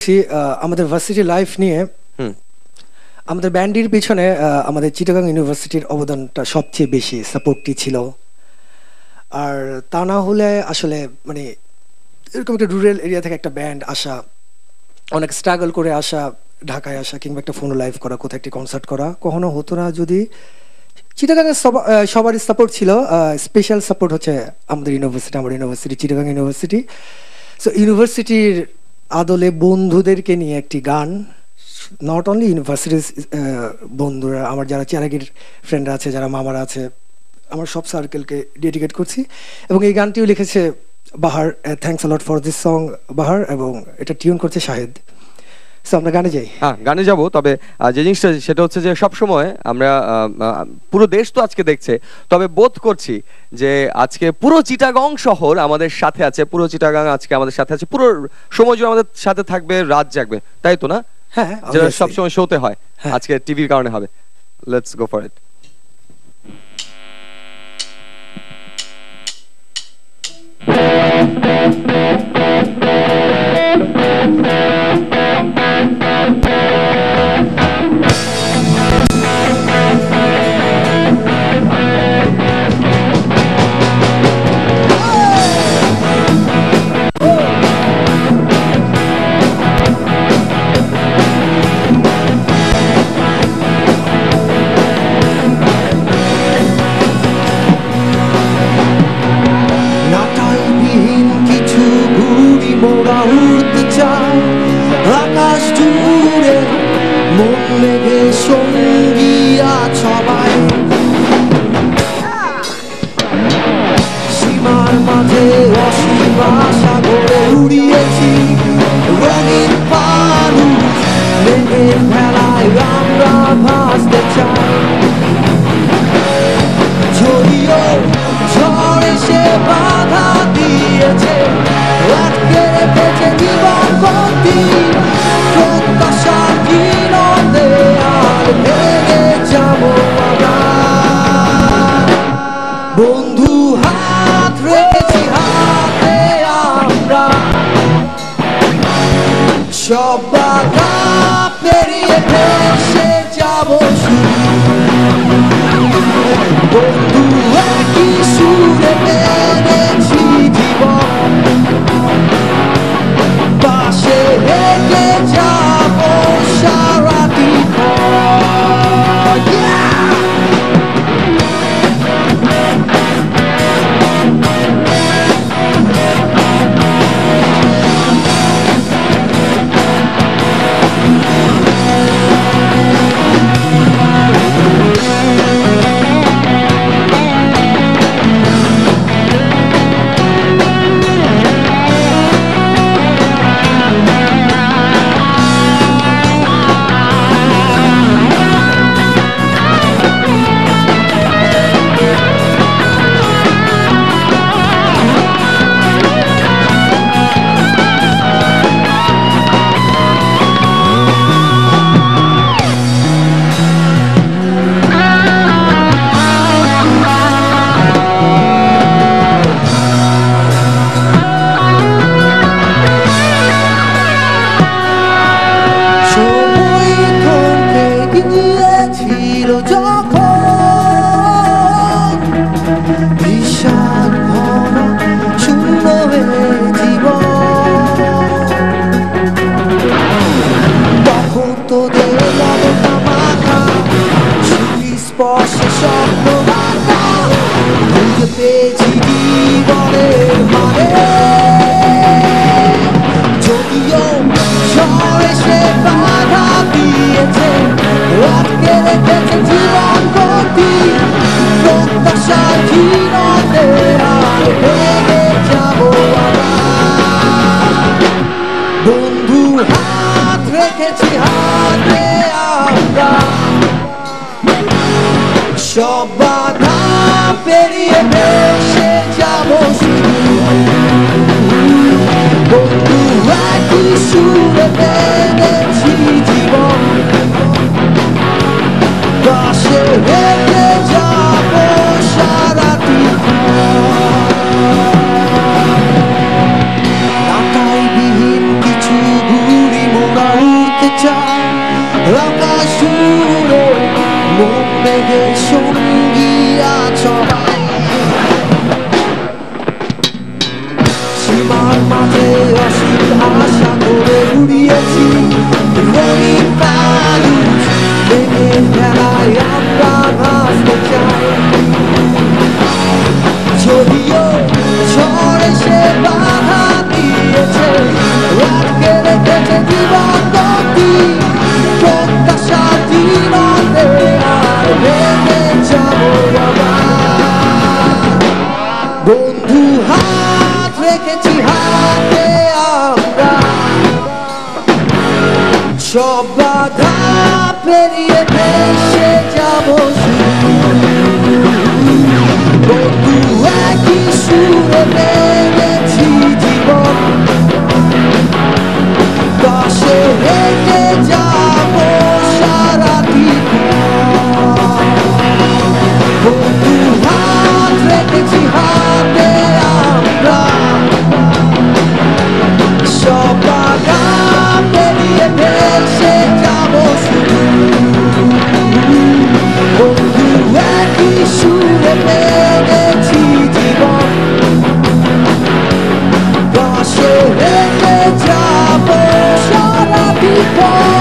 বলছি আমাদের varsity life নিয়ে। আমাদের ব্যান্ডের পিছনে আমাদের চিটাগাং ইউনিভার্সিটির অবদানটা সবচেয়ে বেশি, সাপোর্টটি ছিল। আর তা না হলে আসলে মানে এরকম একটা রুরাল এরিয়া থেকে একটা ব্যান্ড আসা, অনেক স্ট্রাগল করে আসা, ঢাকায় আসা কিংবা একটা ফোন লাইভ করা, কোথাও একটি কনসার্ট করা কখনো হতো না যদি চিটাগাংয়ের সবারই সাপোর্ট ছিল। স্পেশাল সাপোর্ট হচ্ছে আমাদের ইউনিভার্সিটি, আমার ইউনিভার্সিটি চিটাগাং ইউনিভার্সিটি। সো ইউনিভার্সিটির আদলে বন্ধুদেরকে নিয়ে একটি গান, নট অনলি ইউনিভার্সিটির বন্ধুরা, আমার যারা চেরাগির ফ্রেন্ডরা আছে, যারা মামারা আছে, আমার সব সার্কেলকে ডেডিকেট করছি। এবং এই গানটিও লিখেছে Bahar. Thanks a lot for this song Bahar, এবং এটা টিউন করছে শাহেদ। সো আমরা গানে যাই। হ্যাঁ, গানে যাব। তবে যে জিনিসটা সেটা হচ্ছে যে সবসময় আমরা পুরো দেশ তো আজকে দেখছে, তবে বোধ করছি যে আজকে পুরো চিটাগং শহর আমাদের সাথে আছে, পুরো চিটাগাং আজকে আমাদের সাথে আছে, পুরো সময় জুড়ে আমাদের সাথে থাকবে, রাত জাগবে, তাই তো না? হ্যাঁ, যেটা সবসময় শোতে হয়, আজকে টিভির কারণে হবে। Let's go for it. মোরা উড়তে চাই আকাশ জুড়ে, মন লেগে সঙ্গী আজ সবাই। সীমার মাঝে অসীম আশা গড়ে উড়িয়েছি রঙিন মানুষ, মেঘের ভেলায় আমরা ভাসতে চাই। যদিও ঝড় এসে বাধা দিয়েছে, আটকে রেখেছে জীবন গতি, প্রত্যাশা কিনতে আর ভেঙে যাবো আমরা। বন্ধু হাত রেখেছি হাতে আমরা, সব বাধা পেরিয়ে ভেসে যাবো বন্ধু, একই সুরে মেনেছি জীবন, পাশে হেঁটে যাবো সারাটি স্পর্শে স্বপ্ন বাঁধা, খুঁজে পেয়েছি জীবনের মানে। যদিও ঝড় এসে বাধা দিয়েছে, আটকে রেখেছে জীবন গতি, প্রত্যাশা ক্ষীণতে আর ভেঙে যাবো আবার। বন্ধু হাত রেখেছি হাতে আমরা, সব বাধা পেরিয়ে ভেসে যাবো বন্ধু, একই সুরে বেঁধেছি জীবন, পাশে হেঁটে যাবো সারাটি ঢাকায় বিহীন কিছু ঘুরি সবাই সীমার মাঝে অসীম আশা করে উড়িয়েছি রঙিন বালুচ ভেঙে ফেলায় আমরা ভাসতে চাই যদিও ঝড় এসে বাধা দিয়েছে আটকে রেখেছে জীবন গতি প্রত্যাশা দিনতে আর ভেঙে যাবো আবার বন্ধু হাত রেখেছি হাতে আমরা সব বাধা পেরিয়ে ভেসে যাবো বন্ধু একই সুরে মেরেছি জীবন পাশে হেঁটে যাবো সারাটি বন্ধু হাত রেখেছি হাতে আমরা সব বাধা পেরিয়ে ভেসে যাবো বন্ধু একই সুরে মেরেছি জীবন পাশে হেঁটে যাবো সারাটি পথ